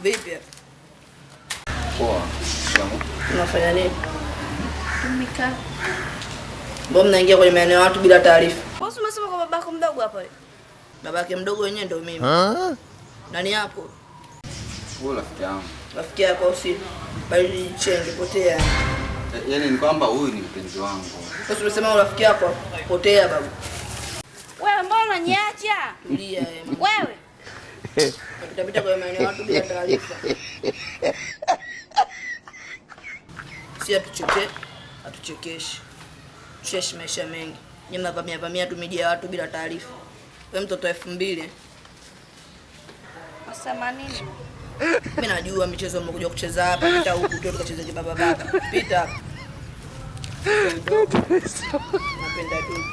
Vipi? Poa. Unafanya nini? Tumika. Mbona mnaingia kwenye maeneo ya watu bila taarifa? Bosi umesema kwa babako mdogo hapa. Babake mdogo wenyewe ndio mimi. Nani yako? Wewe rafiki yangu. Rafiki yako usi bali chenge potea. Yaani ni kwamba huyu ni mpenzi wangu. Sasa umesema rafiki yako potea babu. Wewe mbona unaniacha? Tulia Wewe. Utapita kwenye maeneo ya watu bila taarifa. Si atuchekeshi. Tusheshi maisha mengi. Nyinyi mnavamia tu miji ya watu bila taarifa. Wewe mtoto 2000. Wasema nini? Mimi najua michezo mmekuja kucheza hapa, pita huku tu tukacheze baba. Pita hapa. Napenda tu.